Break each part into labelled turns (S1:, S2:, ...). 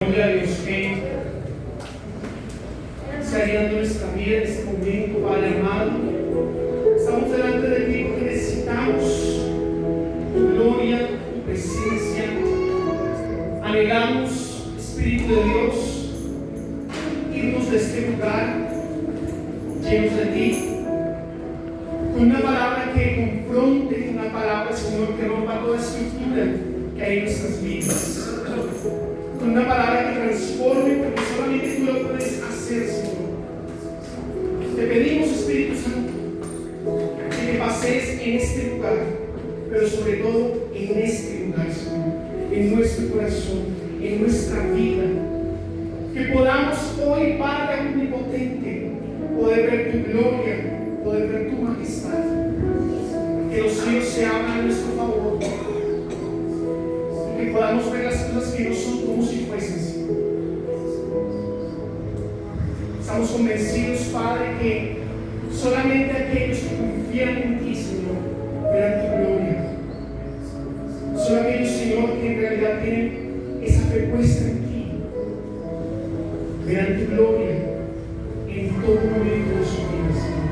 S1: Gloria a Dios que se haría en nuestra vida en este momento, Padre amado. Estamos delante de ti porque necesitamos tu gloria, tu presencia. Anhelamos, Espíritu de Dios, irnos de este lugar llenos de ti, con una palabra que confronte, una palabra, Señor, que rompa toda estructura que hay en nuestras vidas, con una palabra que transforme, porque solamente tú lo puedes hacer, Señor. Te pedimos, Espíritu Santo, que te pases en este lugar, pero sobre todo en este lugar, Señor, en nuestro corazón, en nuestra vida, que podamos hoy, Padre omnipotente, poder ver tu gloria, poder ver tu majestad, que los cielos se abran a nuestro favor, que podamos ver las cosas que no son como si fuesen, Señor. Estamos convencidos, Padre, que solamente aquellos que confían en ti, Señor, verán tu gloria. Son aquellos, Señor, que en realidad tienen esa fe puesta en ti, verán tu gloria en todo momento de su vida, Señor.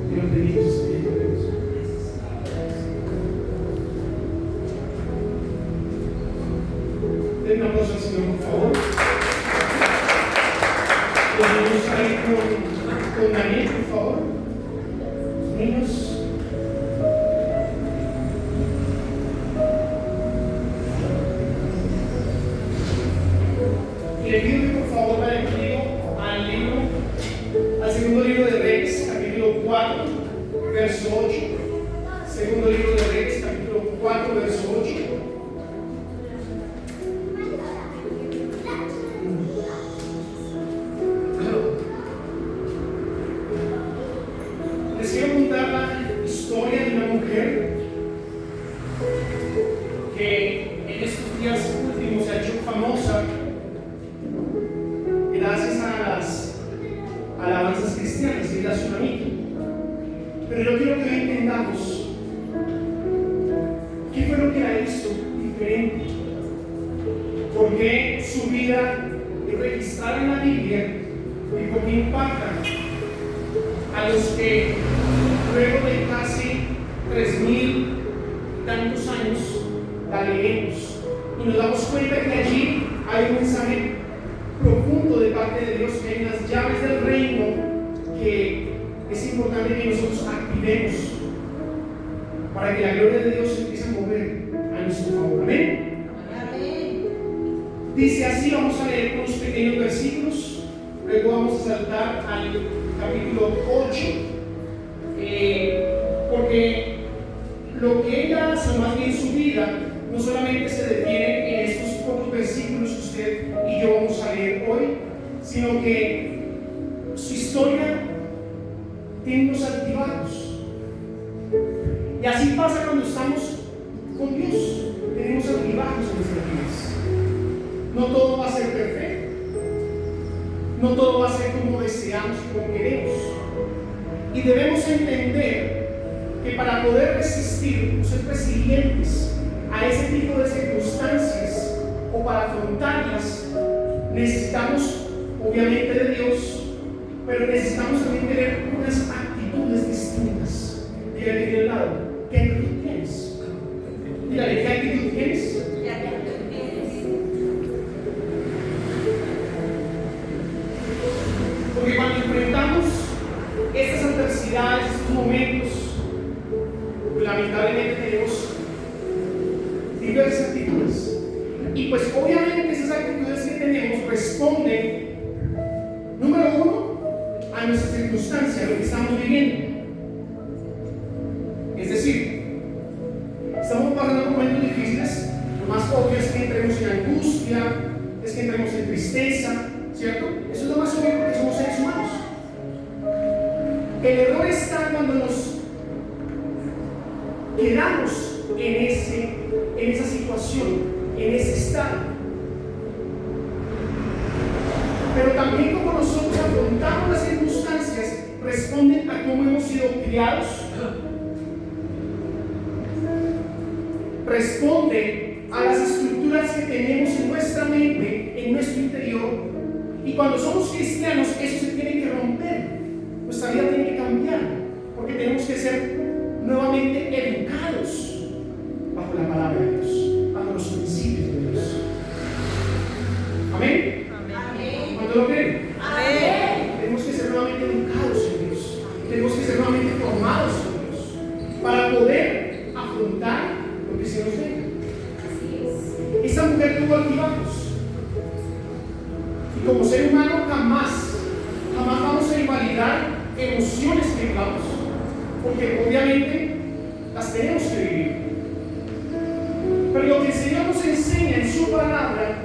S1: Te lo pedimos, Espíritu de Dios. Den un aplauso al Señor, por favor. Podemos salir con Daniel, por favor. Los niños. Y le pido que por favor vayan conmigo al segundo libro de Reyes, capítulo 4, verso 8. Segundo libro de Reyes, capítulo 4, verso 8. Les quiero contar la historia de una mujer que en estos días últimos se ha hecho famosa gracias a las alabanzas cristianas y la tsunamita. Pero yo quiero que hoy entendamos qué fue lo que la hizo diferente, por qué su vida es registrada en la Biblia y por qué impacta a los que luego de casi 3,000 tantos años la leemos y nos damos cuenta que allí hay un mensaje profundo de parte de Dios, que hay unas llaves del reino que es importante que nosotros activemos para que la gloria de Dios se empiece a mover a nuestro favor. Amén. Dice así, vamos a leer unos pequeños versículos, luego vamos a saltar al capítulo 8, porque lo que ella hace, más bien su vida, no solamente se detiene en estos pocos versículos que usted y yo vamos a leer hoy, sino que su historia tiene unos altibajos. Y así pasa cuando estamos con Dios, tenemos altibajos en nuestras vidas. No todo va a ser perfecto, no todo va a ser como deseamos y como queremos. Y debemos entender que para poder resistir o ser resilientes a ese tipo de circunstancias o para afrontarlas, necesitamos obviamente de Dios, pero necesitamos también tener unas actitudes distintas. Dígale que tiene al lado, ¿qué actitud tienes? Dígale, ¿qué actitud tienes? Porque cuando enfrentamos estas adversidades, estos momentos, pues lamentablemente tenemos diversas actitudes. Y pues obviamente esas actitudes que tenemos responden, número uno, a nuestra circunstancia, a lo que estamos viviendo. Es decir, estamos pasando momentos difíciles, lo más obvio es que entremos en angustia, es que entremos en tristeza, ¿cierto? Eso es lo más obvio porque somos seres humanos. El error está cuando nos quedamos en esa situación, en ese estado. Pero también como nosotros afrontamos las circunstancias, responden a cómo hemos sido criados, responde a las estructuras que tenemos en nuestra mente cuando somos cristianos, eso se tiene que romper. Nuestra vida tiene que cambiar, porque tenemos que ser nuevamente educados bajo la palabra de Dios, bajo los principios de Dios. Amén.
S2: Amén.
S1: ¿Cuánto lo creen?
S2: Amén.
S1: Tenemos que ser nuevamente educados en Dios. Tenemos que ser nuevamente formados en Dios para poder afrontar lo que se nos venga.
S2: Así es.
S1: Esta mujer tuvo altibajos. Y como ser humano jamás vamos a invalidar emociones que vivamos, porque obviamente las tenemos que vivir. Pero lo que el Señor nos enseña en su palabra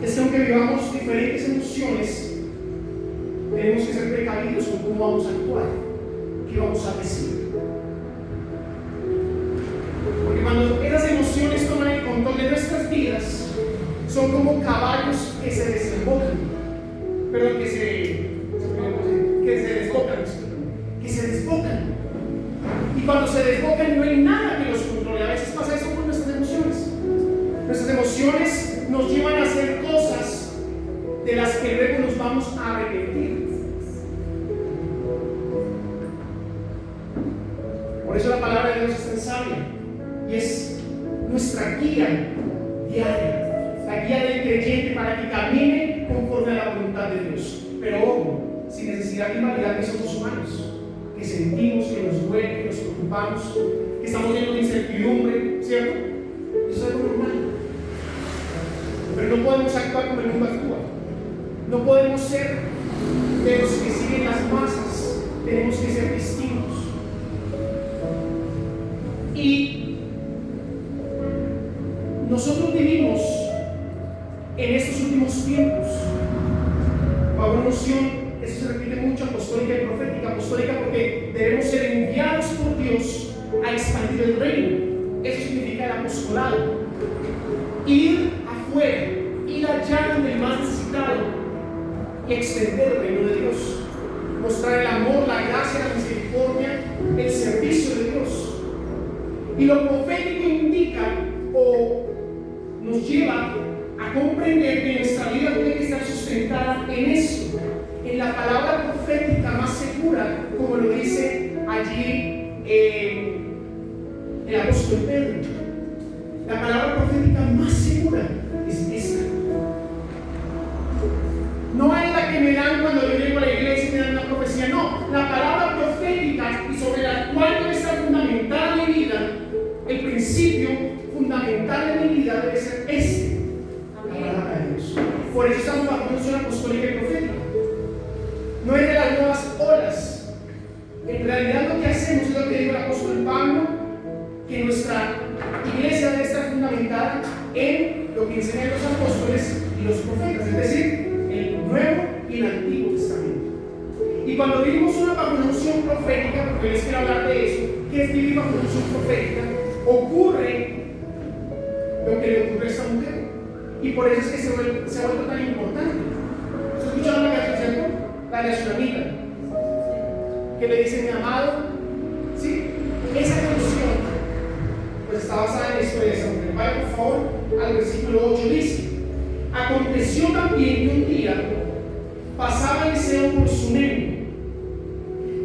S1: es que aunque vivamos diferentes emociones, tenemos que ser precavidos con cómo vamos a actuar, qué vamos a decir. Porque cuando esas emociones toman el control de nuestras vidas, son como caballos que se desbocan, pero que se desbocan. Y cuando se desbocan no hay nada que los controle. A veces pasa eso con nuestras emociones. Nuestras emociones nos llevan a hacer cosas de las que luego nos vamos a arrepentir. Por eso la palabra de Dios es tan sabia y es nuestra guía diaria, la guía del creyente para que camine conforme a la voluntad de Dios. Pero ojo, sin necesidad de invalidar que somos humanos, que sentimos, que nos duele, que nos preocupamos, que estamos llenos de incertidumbre, ¿cierto? Eso es algo normal. Pero no podemos actuar como el mundo actúa. No podemos ser de los que siguen las masas. Tenemos que ser distintos. Y nosotros vivimos en estos últimos tiempos bajo una noción, eso se repite mucho, apostólica y profética. Apostólica porque debemos ser enviados por Dios a expandir el reino. Eso significa el apostolado. Ir afuera, ir allá donde el más necesitado y extender el reino de Dios. Mostrar el amor, la gracia, la misericordia, el servicio de Dios. Y lo profético indica o nos lleva a comprender que nuestra vida tiene que estar sustentada en eso, en la palabra profética más segura, como lo dice allí el apóstol Pedro. La palabra profética más segura es esta. No es la que me dan cuando yo llego a la iglesia y me dan una profecía, no. La palabra profética y sobre la cual debe estar fundamentada mi vida, el principio fundamental de mi vida debe ser este. La palabra de Dios. Por eso estamos bajo una unción apostólica y profética. No es de las nuevas olas. En realidad lo que hacemos es lo que dijo el apóstol Pablo, que nuestra iglesia debe estar fundamentada en lo que enseñan los apóstoles y los profetas, es decir, el Nuevo y el Antiguo Testamento. Y cuando vivimos bajo una unción profética, porque hoy les quiero hablar de eso, que es vivir bajo una unción profética, ocurre lo que le ocurrió a esta mujer. Y por eso es que se ha vuelto tan importante. ¿Se ha escuchado la canción, cierto? La de la Tsunamita, que le dice mi amado, ¿sí? Esa canción pues está basada en la historia de esa mujer. Vaya por favor al versículo 8, dice: aconteció también que un día pasaba Eliseo por Sunem,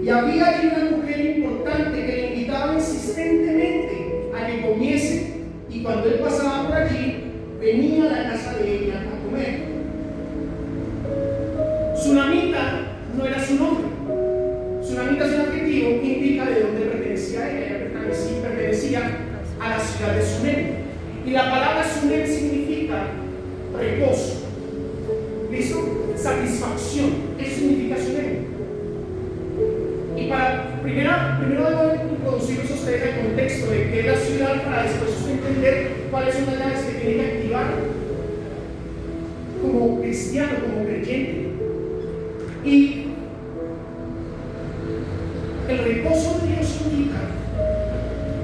S1: y había allí una mujer importante que le invitaba insistentemente a que comiese, y cuando él pasaba por allí, venía a la casa de ella a comer. Sunamita no era su nombre. Sunamita es un adjetivo que indica de dónde pertenecía ella. Ella pertenecía a la ciudad de Sunem. Y la palabra Sunem significa reposo. ¿Listo? Satisfacción. Eso significa Sunem. Y para primero debo introducirlos a ustedes el contexto de qué es la ciudad, para después usted entender cuáles son las llaves que tiene que activar como cristiano, como creyente. Y el reposo de Dios indica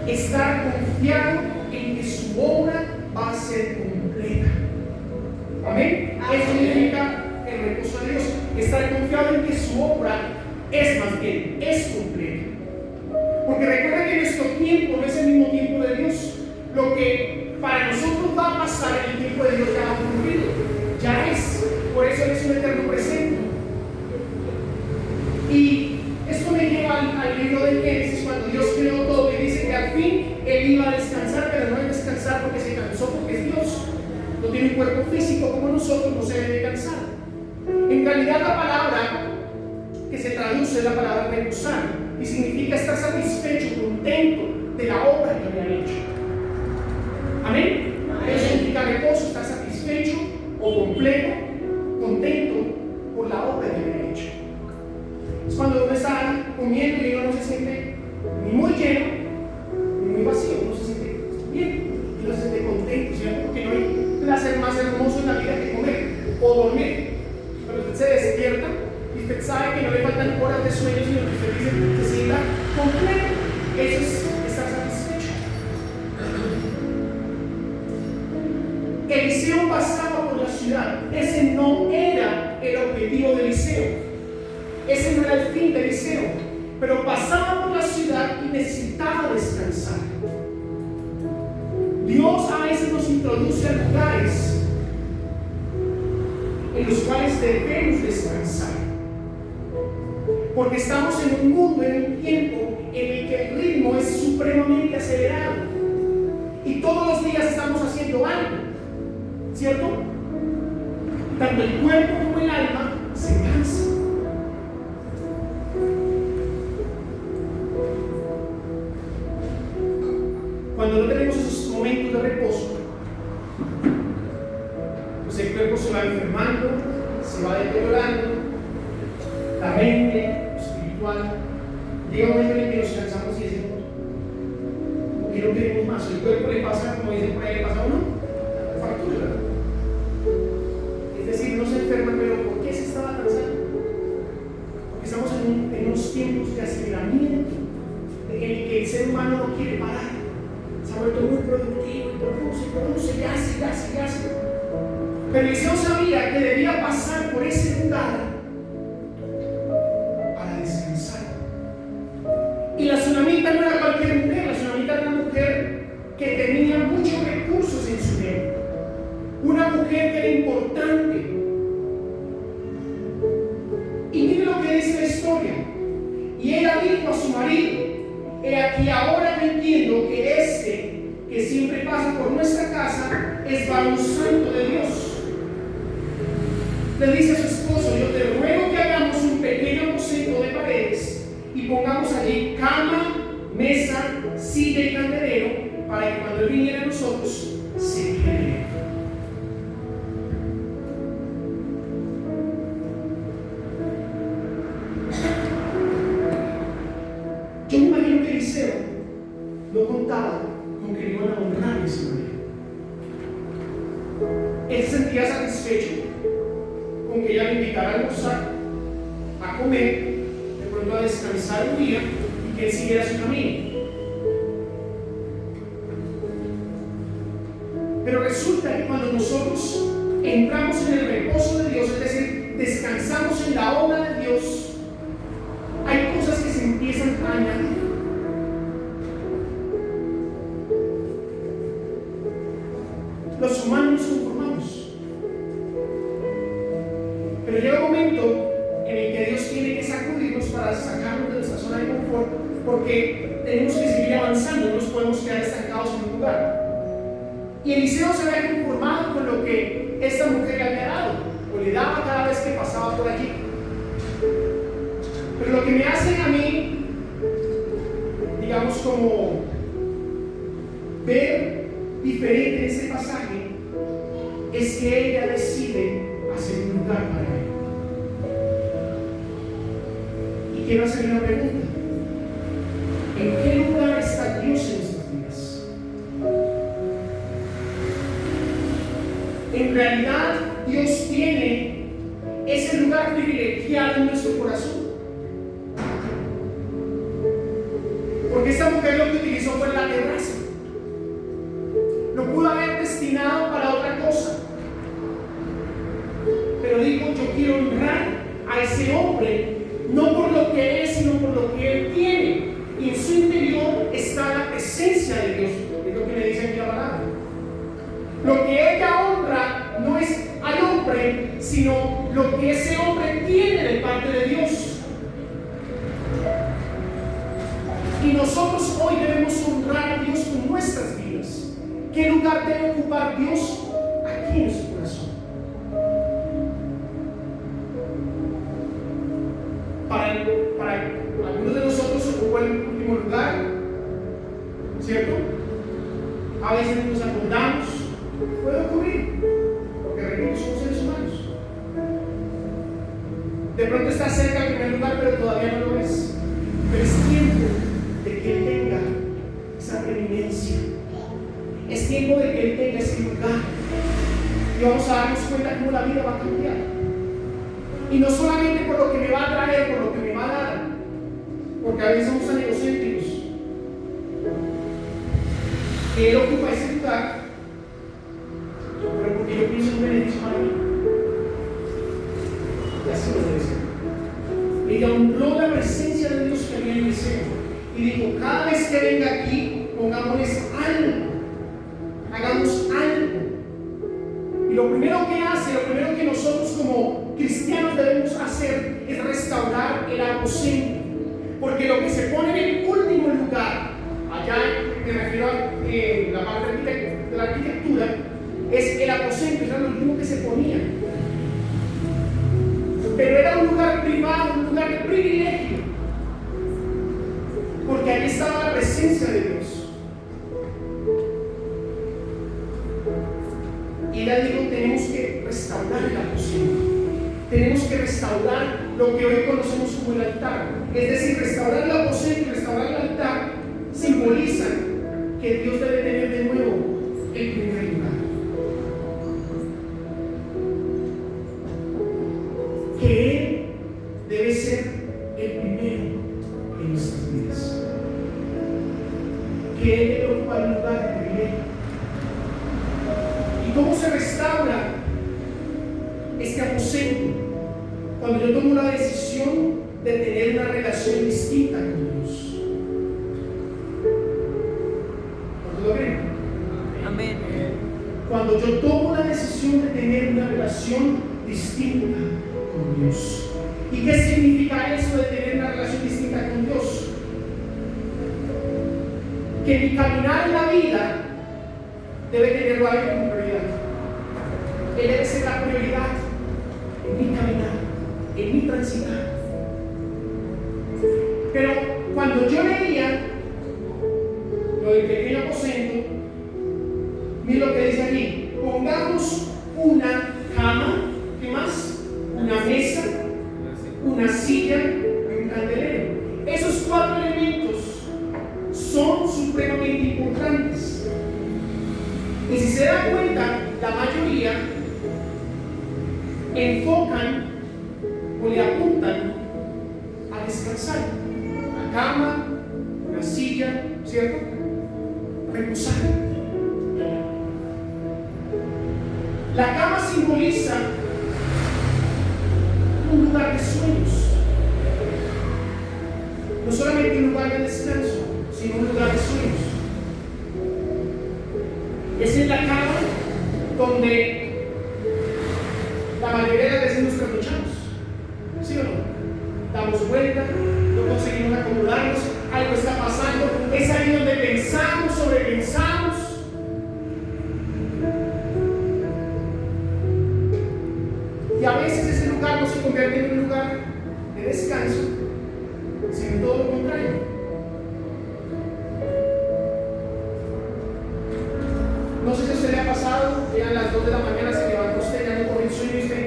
S1: estar confiado en que su obra va a ser completa. Amén. Eso significa el reposo de Dios, estar confiado en que su obra es completa. Porque recuerda que nuestro tiempo no es el mismo tiempo de Dios. Lo que para nosotros va a pasar en el tiempo de Dios ya ha ocurrido, ya es. tiene un cuerpo físico como nosotros, no se debe cansar. En realidad la palabra que se traduce es la palabra reposar y significa estar satisfecho, contento de la obra que habían hecho. Amén. Eso significa reposo, estar satisfecho o completo, contento por la obra que habían hecho. Es cuando uno está comiendo y uno no se siente ni muy lleno ni muy vacío, uno se siente bien, uno se siente contento, ¿cierto? Porque no hay placer más hermoso en la vida que comer o dormir. Cuando usted se despierta y usted sabe que no le faltan horas de sueño, sino que usted dice, se sienta completo. Eso es estar satisfecho. Eliseo pasaba por la ciudad. Ese no era el objetivo de Eliseo. Ese no era el fin de Eliseo. Pero pasaba por la ciudad y necesitaba descansar. Dios a veces nos introduce a lugares en los cuales debemos descansar, porque estamos en un mundo, en un tiempo en el que el ritmo es supremamente acelerado y todos los días estamos haciendo algo, ¿cierto? Tanto el cuerpo como el alma se cansan. Cuando no tenemos esos momentos de reposo, pues el cuerpo se va enfermando, se va deteriorando, la mente espiritual. Llega un momento en el que nos cansamos y decimos, ¿por qué no queremos más? El cuerpo le pasa, como dicen por ahí, le pasa a uno la factura. Es decir, no se enferma, pero ¿por qué se estaba cansando? Porque estamos en unos tiempos de aceleramiento en el que el ser humano no quiere parar. Se ha vuelto muy productivo y produce, y hace. Pero Eliseo sabía que debía pasar por ese lugar para descansar. Y la tsunamita no era cualquier mujer, la tsunamita era una mujer que tenía muchos recursos en su vida. Una mujer que era importante. Y mire lo que dice la historia. Y ella dijo a su marido: he aquí, ahora yo entiendo que que siempre pasa por nuestra casa es varón santo de Dios. Le dice a su esposo: yo te ruego que hagamos un pequeño aposento de paredes y pongamos allí cama, mesa, silla y candelero, para que cuando él viniera a nosotros se quede. Yo me imagino que Eliseo no contaba con que le iban a honrar de esa manera. Él se sentía satisfecho con que ella le invitara a almorzar, a comer, de pronto a descansar un día y que él siguiera su camino. Pero resulta que cuando nosotros entramos en el reposo de Dios, es decir, descansamos en la obra de Dios, hay cosas que se empiezan a añadir. Los humanos nos conformamos, pero llega un momento en el que Dios tiene que sacudirnos para sacarnos de nuestra zona de confort, porque tenemos que seguir avanzando, no nos podemos quedar estancados en un lugar. Y Eliseo se había conformado con lo que esta mujer le había dado, o le daba cada vez que pasaba por allí. Pero lo que me hace a mí, digamos, como ver diferente en este pasaje, es que ella decide hacer un lugar para él. Y quiero hacer una pregunta: ¿en qué lugar está Dios en nuestras vidas? En realidad, Dios tiene ese lugar privilegiado en nuestro corazón. Porque esta mujer lo que utilizó fue la terraza. Lo pudo haber destinado para otra cosa. Pero dijo: yo quiero honrar a ese hombre, no por lo que es, sino por lo que él tiene. Y en su interior está la presencia de Dios. Es lo que me dice aquí la palabra. Lo que ella honra no es al hombre, sino lo que ese hombre tiene de parte de Dios. Y nosotros hoy debemos honrar a Dios con nuestras vidas. ¿Qué lugar debe ocupar Dios aquí en veces nos acordamos, puede ocurrir, porque repito, somos seres humanos. De pronto está cerca del primer lugar, pero todavía no lo es. Pero es tiempo de que Él tenga esa preeminencia. Es tiempo de que Él tenga ese lugar. Y vamos a darnos cuenta cómo la vida va a cambiar. Y no solamente por lo que me va a traer, por lo que me va a dar, porque a veces somos tan egocéntricos, que Él ocupa ese lugar, pero porque yo pienso en un beneficio para mí. Y así lo debe ser. Ella honró la presencia de Dios que había en el seno y dijo: cada vez que venga aquí, pongámosles algo, hagamos algo. Y lo primero que hace, lo primero que nosotros como cristianos debemos hacer es restaurar el aposento, porque lo que se pone en el último lugar, allá me refiero a la parte de la arquitectura, es el aposento, era lo último que se ponía. Pero era un lugar privado, un lugar de privilegio, porque ahí estaba la presencia de Dios. Y ella dijo: tenemos que restaurar el aposento, tenemos que restaurar lo que hoy conocemos como el altar. Es decir, restaurar el aposento y restaurar el altar simbolizan que Dios debe tener de nuevo el primer lugar, que Él debe ser el primero en nuestras vidas, que Él debe ocupar el lugar de privilegio. ¿Y cómo se restaura este aposento? Cuando yo tomo la decisión de tener una relación distinta con Dios. ¿Cuántos lo creen?
S2: Amén.
S1: Cuando yo tomo la decisión de tener una relación distinta con Dios. ¿Y qué significa eso de tener una relación distinta con Dios? Que mi caminar en la vida debe tenerlo a Él como prioridad. Él debe ser la prioridad en mi caminar, en mi transitar. Pero cuando yo leía lo del pequeño aposento, mira lo que dice aquí: pongamos una cama, ¿qué más? Una mesa, una silla y un candelero. Esos 4 elementos son supremamente importantes. Y si se da cuenta, la mayoría enfocan o le apuntan a descansar. La cama, la silla, ¿cierto? Reposar. La cama simboliza un lugar de sueños. No solamente un lugar de descanso, sino un lugar de sueños. Es en la cama donde la mayoría de las veces nos trasnochamos, ¿sí o no? Damos vuelta, no conseguimos acomodarnos, algo está pasando, es ahí donde pensamos, sobrepensamos. Y a veces ese lugar no se convierte en un lugar de descanso, sino todo lo contrario. No sé si a usted le ha pasado, eran las 2 de la mañana, se levantó usted, ya no coge el sueño y usted,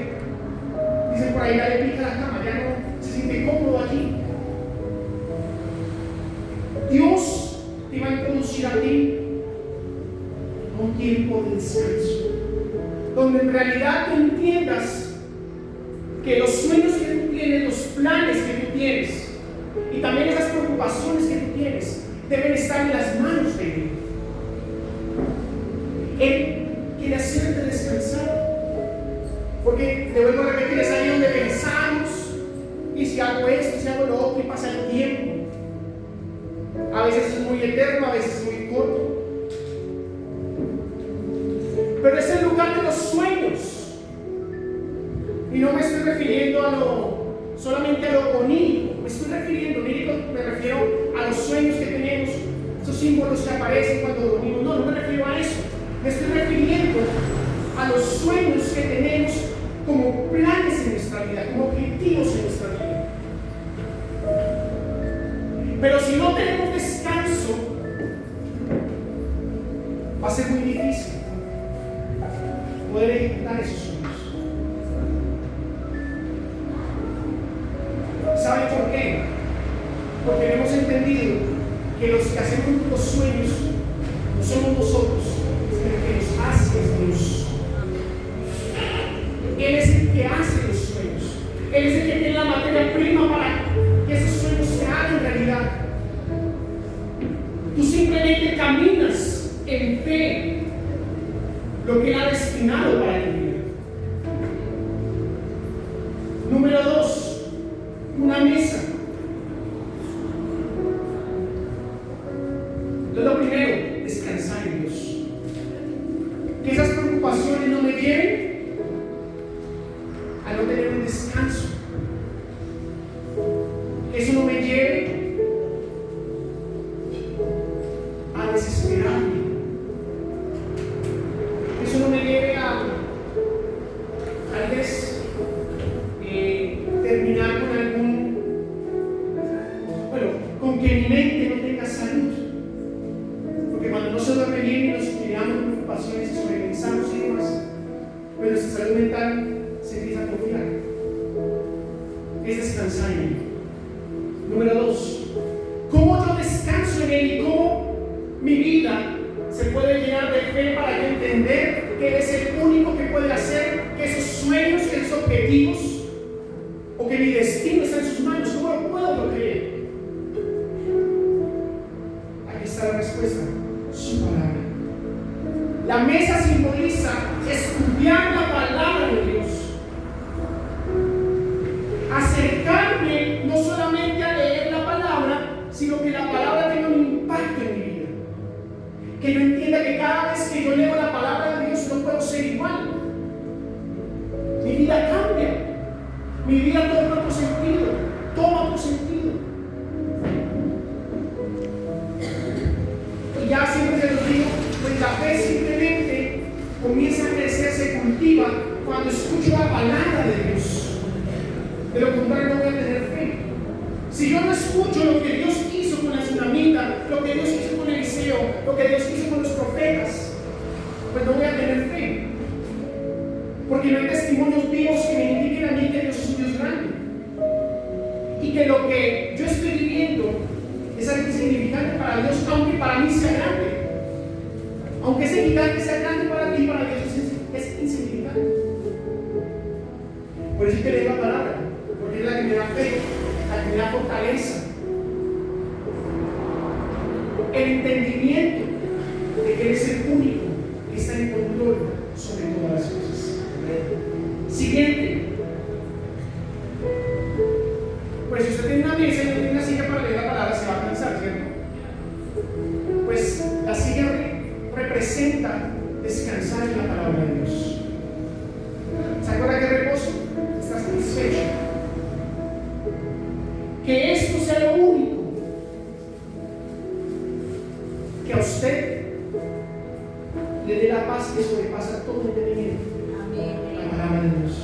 S1: dicen por ahí, ya le pica la cama, ya no se siente cómodo allí. Dios te va a introducir a ti a un tiempo de descanso, donde en realidad tú entiendas que los sueños que tú tienes, los planes que tú tienes y también esas preocupaciones que tú tienes deben estar en las manos de Él. Él quiere hacerte descansar, porque te vuelvo a repetir, es ahí donde pensamos, y si hago esto, si hago lo otro, y pasa el tiempo. A veces es muy eterno, a veces es muy corto, pero es el lugar de los sueños. Y no me estoy refiriendo solamente a lo onírico, me estoy refiriendo, onírico me refiero a los sueños que tenemos, esos símbolos que aparecen cuando dormimos. No me refiero a eso. Me estoy refiriendo a los sueños que tenemos como planes en nuestra vida, como objetivos en nuestra vida. Pero si no tenemos descanso, va a a ser muy difícil poder ejecutar esos sueños. ¿Saben por qué? Porque hemos entendido que los que hacemos los sueños no somos nosotros, sino que los hace Dios. Él es el que hace los sueños. Él es el que tiene la materia prima para que esos sueños se hagan realidad. Tú simplemente caminas en fe lo que Él ha destinado para tu vida. Número 2, una mesa. Lo primero, descansar en Dios. Que esas preocupaciones no me lleven a no tener un descanso. Que eso no me lleve a desesperarme. Que eso no me lleve a tal vez terminar con con que mi mente no tenga salud. Porque cuando no se duerme bien y nos creamos preocupaciones y sobrepensamos y demás, pues nuestra salud mental se empieza a confiar. Es descansar en Él. Número 2, ¿cómo yo descanso en Él y cómo mi vida se puede llenar de fe para yo entender que Él es el único que puede hacer que esos sueños, que esos objetivos o que mi destino está en sus manos? ¿Cómo lo puedo yo creer? Aquí está la respuesta: su palabra. La mesa simboliza estudiar la palabra de Dios, acercarme no solamente a leer la palabra, sino que la palabra tenga un impacto en mi vida, que yo entienda que cada vez que yo leo la palabra de Dios no puedo ser igual. Mi vida cambia, mi vida toma otro sentido. Y ya siempre se los digo, pues la fe simplemente comienza a crecer, se cultiva cuando escucho la palabra de Dios. De lo contrario no voy a tener fe. Si yo no escucho lo que Dios hizo con la tsunamita, lo que Dios hizo con Eliseo, lo que Dios hizo con los profetas, pues no voy a tener fe. Porque no hay testimonios vivos que me indiquen a mí que Dios es un Dios grande. Y que lo que yo estoy viviendo es algo insignificante para Dios, aunque para mí sea grande. Aunque ese gigante sea grande para ti, para Dios es insignificante. Por eso es que leo la palabra, porque es la que me da fe, la que me da fortaleza, el entendimiento de que Él es el único que está en control sobre todas las cosas. Siguiente. Pues si usted tiene una mesa y no tiene una silla para leer la palabra, se va a cansar, ¿cierto? Pues la silla representa descansar en la palabra de Dios. ¿Se acuerda que reposo? Está satisfecho. Que esto sea lo único que a usted le dé la paz que sobrepasa todo entendimiento. La palabra de Dios.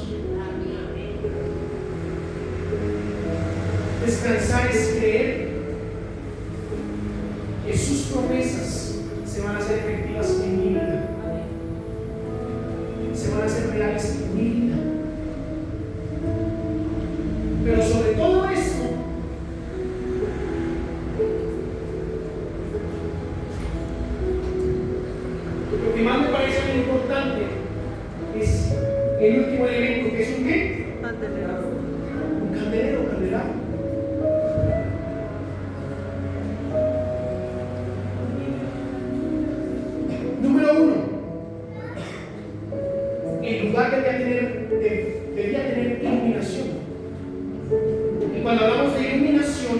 S1: Descansar es creer que sus promesas se van a hacer efectivas en mi vida, se van a hacer reales en mi vida. Pero sobre todo esto, lo que más me parece muy importante es el último elemento, que es un ¿qué? Un candelero. Número 1, el lugar debería tener iluminación. Y cuando hablamos de iluminación,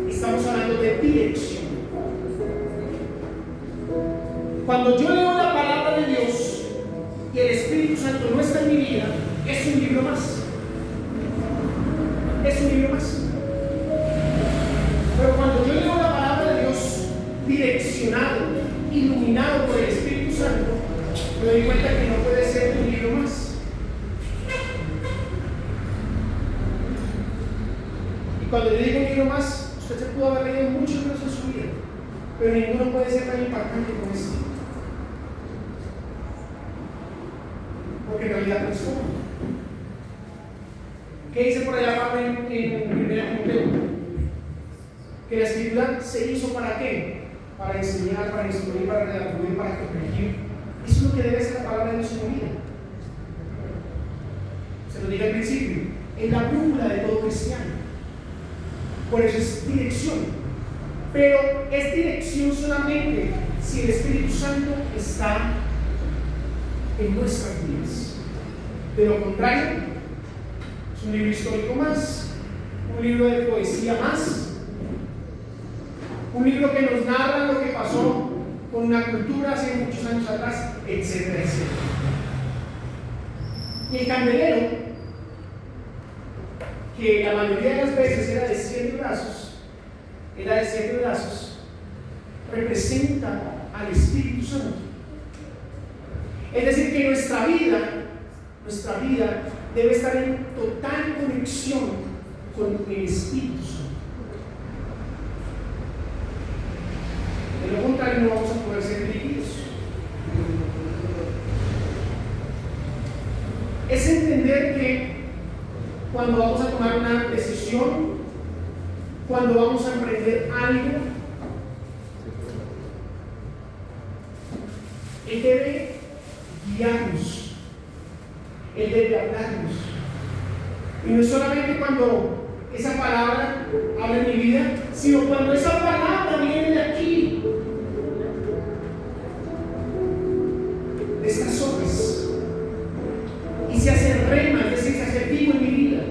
S1: estamos hablando de dirección. Cuando yo leo la palabra de Dios y el Espíritu Santo no está en mi vida, es un libro más. Es un libro más. Pero cuando yo leo la palabra de Dios direccionado, iluminado por el Espíritu Santo, me doy cuenta que no puede ser un libro más. Y cuando yo digo un libro más, usted se pudo haber leído muchos libros en su vida, pero ninguno puede ser tan impactante como este. realidad transforma. ¿Qué dice por allá Pablo en 1 Timoteo? Que la escritura se hizo ¿para qué? Para enseñar, para instruir, para redarguir, para corregir. Eso es lo que debe ser la palabra de Dios en la vida. Se lo dije al principio, es la brújula de todo cristiano. Por eso es dirección. Pero es dirección solamente si el Espíritu Santo está en nuestras vidas. De lo contrario, es un libro histórico más, un libro de poesía más, un libro que nos narra lo que pasó con una cultura hace muchos años atrás, etcétera, etcétera. Y el candelero, que la mayoría de las veces era de 7 brazos, representa al Espíritu Santo. Es decir, que nuestra vida debe estar en total conexión con el Espíritu Santo. De lo contrario, no vamos a poder ser dirigidos. Es entender que cuando vamos a tomar una decisión, cuando vamos a emprender algo, Él debe guiarnos, Él debe hablarnos. Y no es solamente cuando esa palabra habla en mi vida, sino cuando esa palabra viene de aquí, de estas hojas, y se hace rema, es decir, se hace vivo en mi vida.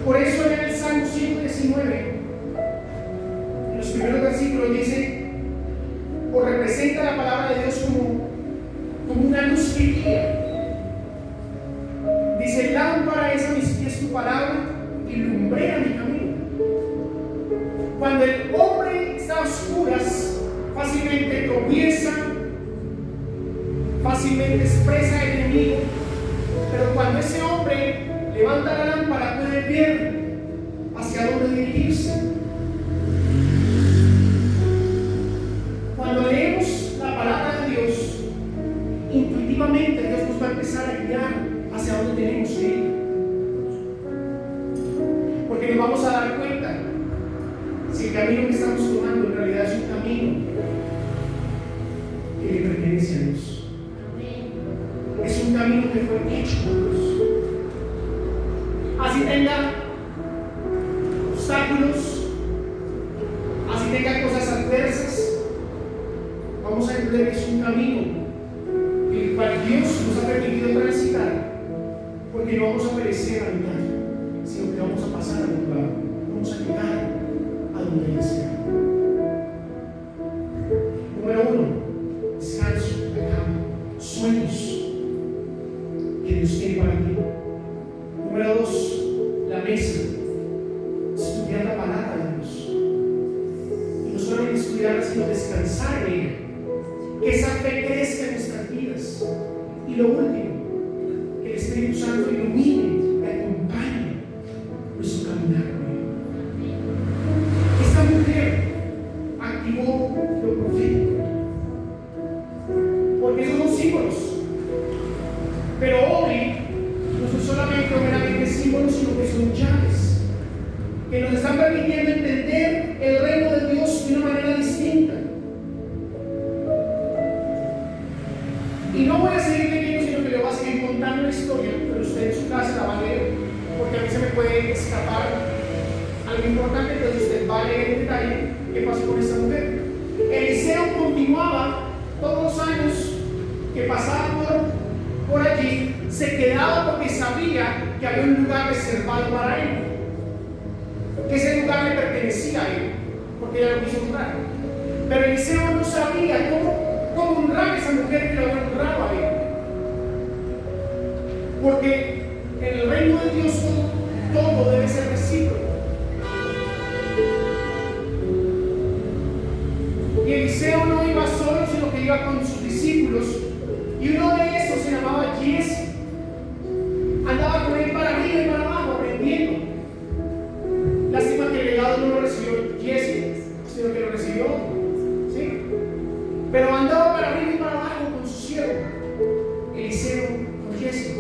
S1: Por eso en el Salmo 119, en los primeros versículos dice, o representa la palabra de Dios como una luz que guía. Dice, lámpara es a mis pies tu palabra y lumbrera mi camino. Cuando el hombre está a oscuras, fácilmente tropieza, fácilmente expresa el enemigo, pero cuando ese hombre levanta la lámpara puede ver hacia dónde dirigirse. Cuando leemos la palabra de Dios, intuitivamente Dios nos va a empezar a guiar hacia dónde tenemos que ir, porque nos vamos a dar cuenta si el camino que estamos tomando en realidad es un camino que le pertenece a Dios. Es un camino que fue hecho por Dios. Así tenga obstáculos, así tenga cosas adversas, vamos a entender que es un camino el cual Dios nos ha permitido transitar, porque no vamos a perecer a mitad, sino que vamos a pasar a un lugar, vamos a llegar a donde Él desea. Número 1, descanso, la cama, sueños que Dios tiene para ti. Número 2, la mesa, estudiar la palabra de Dios. Y no solamente estudiarla, sino descansar en ella. Que esa fe crezca en nuestras vidas. Y lo último, que el Espíritu Santo ilumine y acompañe nuestro caminar con Él. Esta mujer activó lo profético, porque esos son símbolos. Pero hoy no son solamente o meramente símbolos, sino que son llaves que nos están permitiendo entender el reino de Dios de una manera distinta. Y no voy a seguir leyendo, sino que le voy a seguir contando la historia, pero usted en su casa la va a leer, porque a mí se me puede escapar algo importante, entonces usted va a leer en detalle qué pasó con esta mujer. Eliseo continuaba todos los años que pasaba por allí, se quedaba porque sabía que había un lugar reservado para él, que ese lugar le pertenecía a él, porque ella lo quiso honrar. Pero Eliseo no sabía cómo honrar a esa mujer que lo había honrado a él, porque en el reino de Dios todo debe ser recíproco. Y Eliseo no iba solo, sino que iba con sus discípulos, y uno de esos se llamaba Giesi. Andaba con él para arriba y para abajo aprendiendo. Lástima que el legado no lo recibió Giesi, sino que lo recibió, ¿sí? pero andaba para arriba y para abajo con su siervo Eliseo, con Giezi.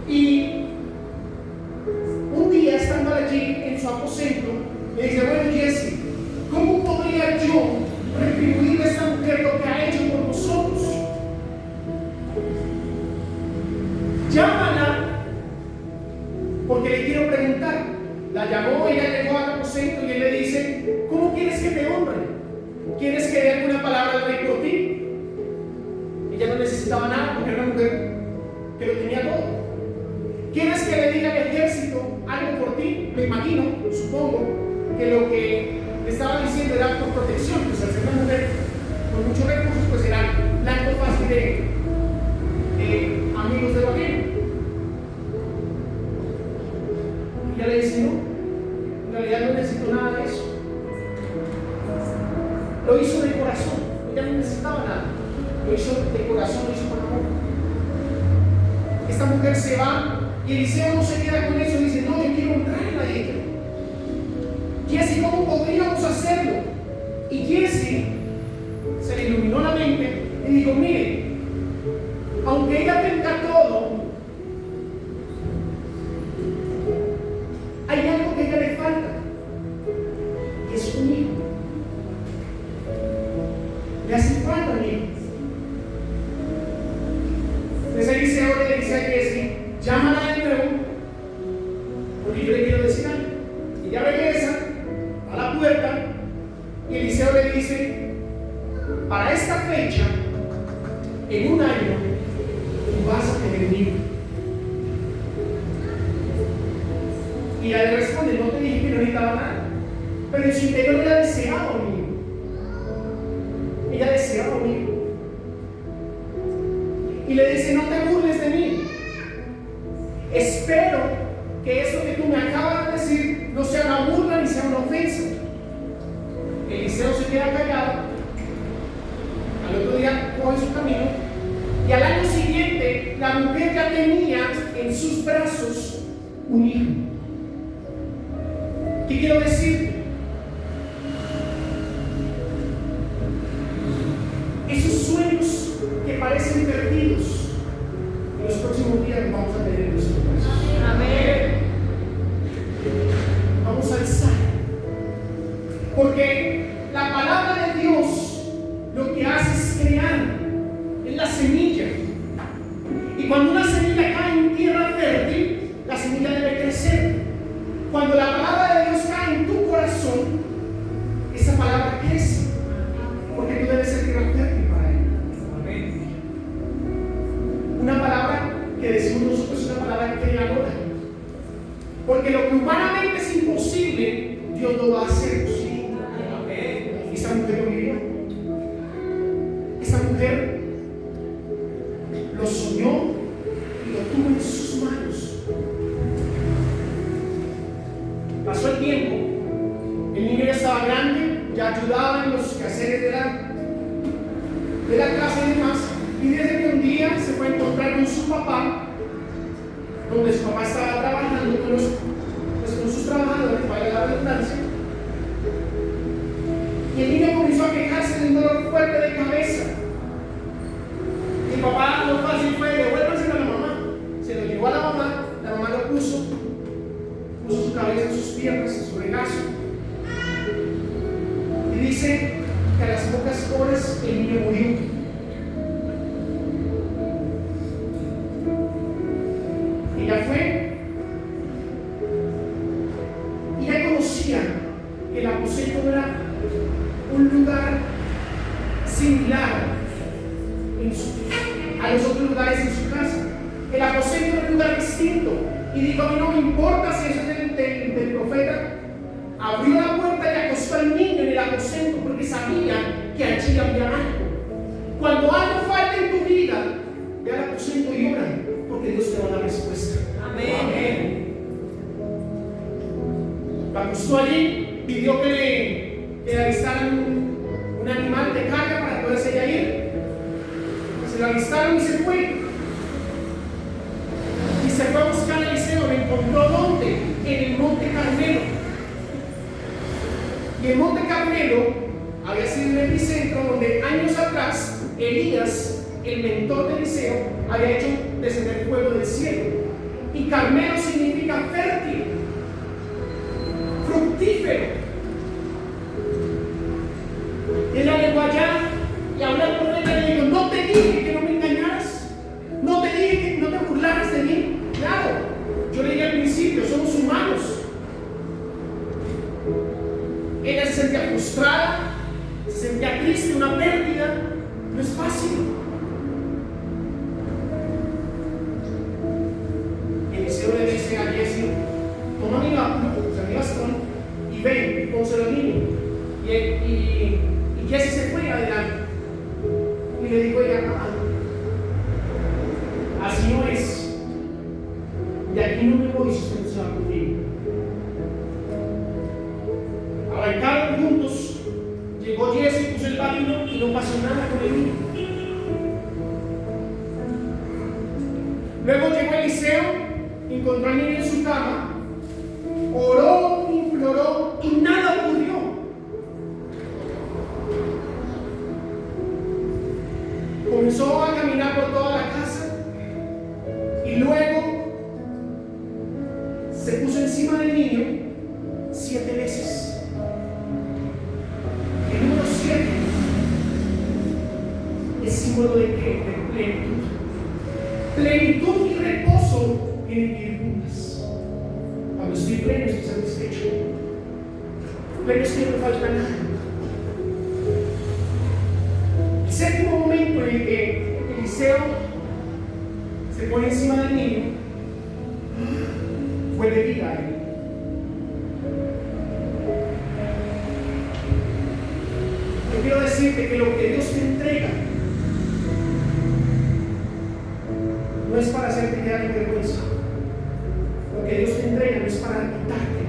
S1: Y un día, estando allí en su aposento, le dice: bueno, Giezi, ¿cómo podría yo retribuir a esta mujer lo que ha hecho por nosotros? Llámala, porque le quiero preguntar. La llamó, ella llegó al aposento y él le dice: ¿cómo quieres que te honre? ¿Quieres que dé alguna palabra al rey por ti? Ella no necesitaba nada porque era una mujer que lo tenía todo. ¿Quieres que le diga al ejército algo por ti? Me imagino, supongo, que lo que le estaba diciendo era por protección, pues al ser una mujer con muchos recursos, pues era blanco fácil de amigos de lo ajeno. Y ella le dice: no, en realidad no necesito nada de eso. Lo hizo de corazón, ella no necesitaba nada. Lo hizo de corazón, lo hizo con amor. Esta mujer se va y Eliseo no se queda con eso, dice: no, yo quiero honrarla a ella. Giezi, ¿cómo podríamos hacerlo? Y Giezi se le iluminó la mente y dijo: mire, aunque ella tenga todo, hay algo que a ella le falta, que es un hijo. Le hace falta un hijo. Entonces Eliseo le dice a Giezi: llámala de nuevo, porque yo le quiero decir algo. Y ella regresa a la puerta y Eliseo le dice: para esta fecha, en un año, tú vas a tener un hijo. Y ella le responde: no te dije que no necesitaba nada, pero en su interior ella deseaba un hijo. Ella deseaba un hijo. Y le dice: no te burles de mí. Espero que eso que tú me acabas de decir no sea una burla ni sea una ofensa. Eliseo se queda callado. Al otro día coge su camino. Y al año siguiente, la mujer ya tenía en sus brazos un hijo. ¿Qué quiero decir? Esos sueños que parecen perdidos, en los próximos días los vamos a tener en nuestros brazos.
S2: Amén.
S1: Vamos a alzar. Porque la palabra de Dios lo que hace es crear. Es la semilla. Y cuando una semilla cae en tierra fértil, la semilla debe crecer. Cuando la palabra de Dios cae en tu corazón, esa palabra crece. Porque tú debes ser tierra fértil para él. Una palabra que decimos nosotros es una palabra creadora. Porque lo que humanamente es imposible, Dios lo va a hacer posible. Y esa mujer lo vivió. Esa mujer lo soñó y lo tuvo en sus manos. Pasó el tiempo. El niño ya estaba grande, ya ayudaba en los quehaceres de la casa y demás. Y desde que un día se fue a encontrar con su papá, donde su papá estaba trabajando con sus trabajadores, para la redundancia. Y el niño comenzó a quejarse de un dolor fuerte de cabeza. Y el papá lo fácil fue: devuélvanselo a la mamá. Se lo llevó a la mamá lo puso su cabeza en sus piernas, en su regazo. Y dice que a las pocas horas el niño murió. Ella fue y ella conocía que el aposento no era un lugar similar a los otros lugares en su casa. El aposento era un lugar distinto. Y dijo: a mí no me importa si eso es del profeta. Abrió la puerta y acostó al niño en el aposento, porque sabía que allí había algo. Cuando algo falta en tu vida, ve al aposento y ora, porque Dios te va a dar respuesta.
S2: Amén.
S1: La acostó allí, pidió que le alistaran un animal de carga para poderse ya ir. Se lo alistaron y se fue. Y se fue a buscar a Eliseo. Lo encontró ¿dónde? En el monte Carmelo. Y el monte Carmelo había sido un epicentro donde años atrás Elías, el mentor de Eliseo, había hecho descender fuego del cielo. Y Carmelo significa fértil, fructífero. Y ella llegó allá y habló al profeta y le dijo: no te dije que no me engañaras, no te dije que no te burlaras de mí. Claro, yo le dije al principio, somos humanos. Ella se sentía frustrada, se sentía triste, una pérdida. No es fácil. Eliseo le dice a Jesse: toma mi bastón y ven y pónselo al niño. Y Jesse se fue adelante y le dijo a ella: así no es, de aquí no me voy si usted no se va conmigo. Arrancaron juntos, llegó Jesse, puso el vino y no pasó nada con el vino. Luego llegó Eliseo, encontró al niño en su cama, oró, imploró y nada ocurrió. Comenzó a caminar por toda la casa y luego se puso encima del niño 7 veces. El número 7 es símbolo de qué? De plenitud. Plenitud y reposo vienen bien juntas. Cuando estoy pleno, estoy satisfecho. Pleno es que no me falta nada. El séptimo momento en el que Eliseo se pone encima del niño fue de vida a él. Yo quiero decirte que lo que Dios te entrega no es para hacerte quedar en vergüenza. Lo que Dios te entrega no es para quitarte.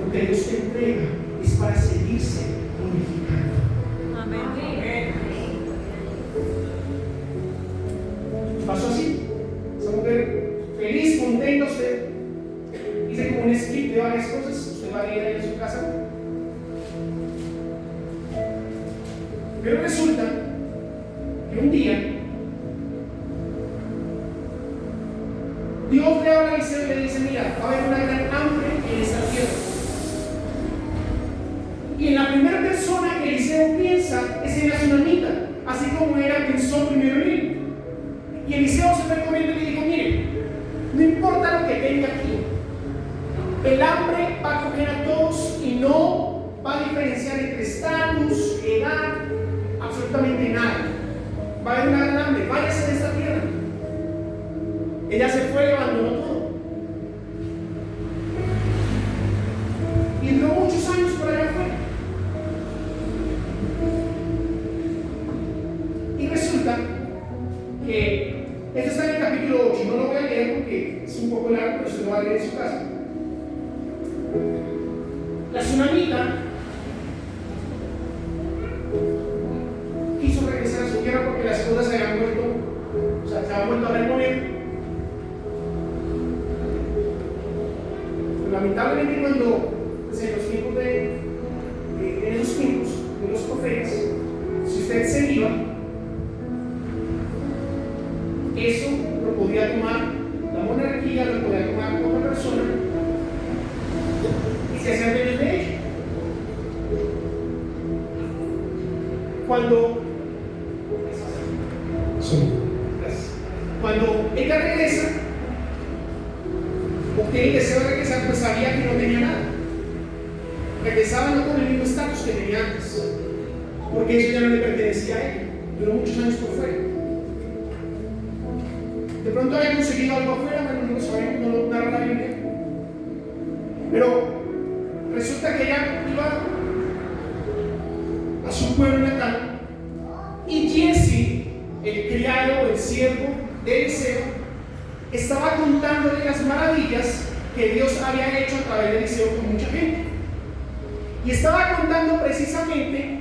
S1: Lo que Dios te entrega es para seguirse glorificando.
S2: Amén.
S1: Pasó así. Esa mujer feliz, contenta. Usted hice como un script de varias cosas. Usted va a leer ahí en su casa. Pero resulta que un día Dios le habla a Eliseo y le dice: mira, va a haber una gran hambre en esta tierra. Y en la primera persona que Eliseo piensa es en la tsunamita, así como era pensó primero en él. Y Eliseo se fue corriendo y le dijo: mire, no importa lo que tenga aquí, el hambre va a coger a todos y no va a diferenciar entre estatus, edad, absolutamente nada. Va a haber una gran hambre, váyase de esta tierra. Ella se fue y abandonó todo. Y duró muchos años por allá afuera. Y resulta que esto está en el capítulo 8. No lo voy a leer porque es un poco largo, pero se lo va a leer en su casa. La tsunamita quiso regresar a su tierra porque las cosas se habían vuelto, se habían vuelto a reponer. Lamentablemente, cuando pues, en los tiempos en esos tiempos de los profetas, si usted se iba, eso lo podía tomar la monarquía, lo podía tomar otra persona y se hacían dueños de ella. Cuando ella regresa, obtiene el deseo de regresar, pues sabía que no tenía nada. Regresaba no con el mismo estatus que tenía antes, porque eso ya no le pertenecía a ella. Duró muchos años por fuera. De pronto había conseguido algo afuera, bueno, no lo sabemos, no lo narra la Biblia. Pero resulta que ella iba a su pueblo natal y Jesse, el criado, el siervo de Eliseo, estaba contándole las maravillas que Dios había hecho a través de Eliseo con mucha gente. Y estaba contando precisamente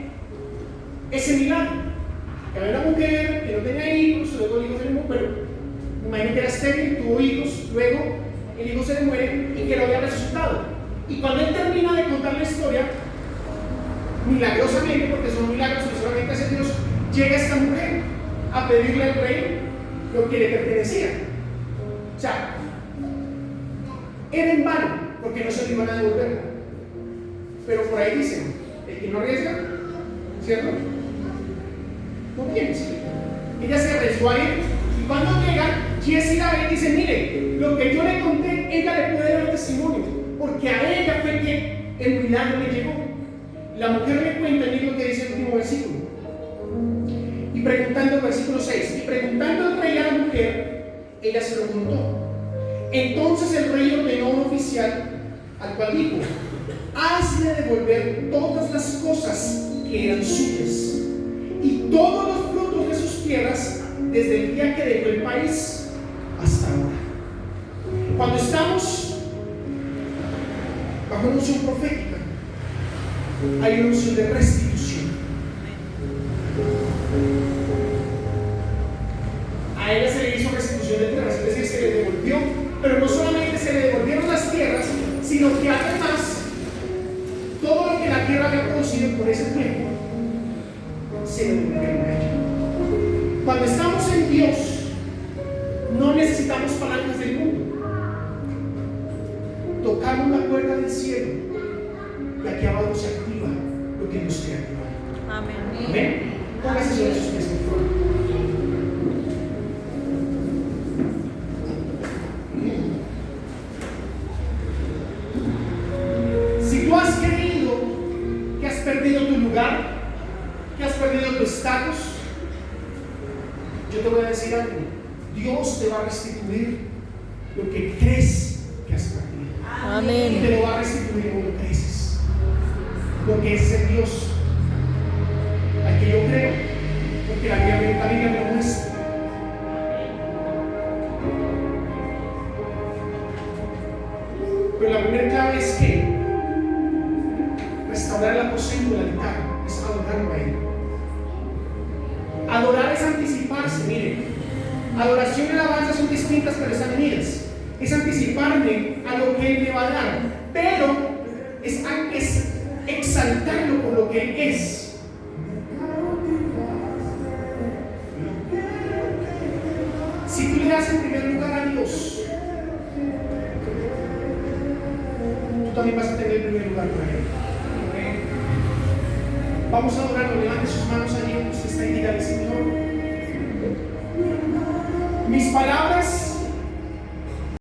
S1: ese milagro. Que había una mujer que no tenía hijos, luego el hijo se le murió, pero imagínate que era estéril, tuvo hijos, luego el hijo se le muere y que lo había resucitado. Y cuando él termina de contar la historia, milagrosamente, porque son milagros que solamente hace Dios, llega esta mujer a pedirle al rey lo que le pertenecía. O sea, era en vano, porque no se lo iban a devolver. Pero por ahí dicen, el que no arriesga, ¿cierto? No piensa. Ella se arriesgó a ir, y cuando llega, Giezi la ve y dice: mire, lo que yo le conté, ella le puede dar testimonio, porque a ella fue que el milagro le llegó. La mujer le cuenta, y miren lo que dice el último versículo. Y preguntando, versículo 6, y preguntando el rey a la mujer, ella se lo contó. Entonces el rey ordenó a un oficial, al cual dijo: hazle devolver todas las cosas que eran suyas y todos los frutos de sus tierras desde el día que dejó el país hasta ahora. Cuando estamos bajo una unción profética, hay una unción de restitución. A ella se le hizo restitución de tierras, es decir, se le devolvió, pero no solamente se le devolvieron las tierras, sino que además todo lo que la tierra había producido por ese tiempo se le devolvió a ella. Cuando estamos en Dios, no necesitamos palancas del mundo. Tocamos la puerta del cielo y aquí abajo se activa lo que Dios quiere activar.
S2: Amén.
S1: Amén. Póngase sobre sus pies, por favor. Si tú has creído que has perdido tu lugar, que has perdido tu estatus, yo te voy a decir algo: Dios te va a restituir lo que crees que has perdido.
S2: Amén.
S1: Y te lo va a restituir como creces, porque ese es Dios al que yo creo, porque la Biblia me lo muestra. Pero la primera clave es que restaurar el aposento del altar es adorarlo a Él. Adorar es anticiparse. Mire, adoración y alabanza son distintas, pero están unidas. Es anticiparme a lo que Él me va a dar, pero es exaltarlo por lo que Él es. Si tú le das en primer lugar a Dios, tú también vas a tener el primer lugar para Él. Vamos a adorarlo. Levante sus manos allí donde usted está y dígale: Señor, mis palabras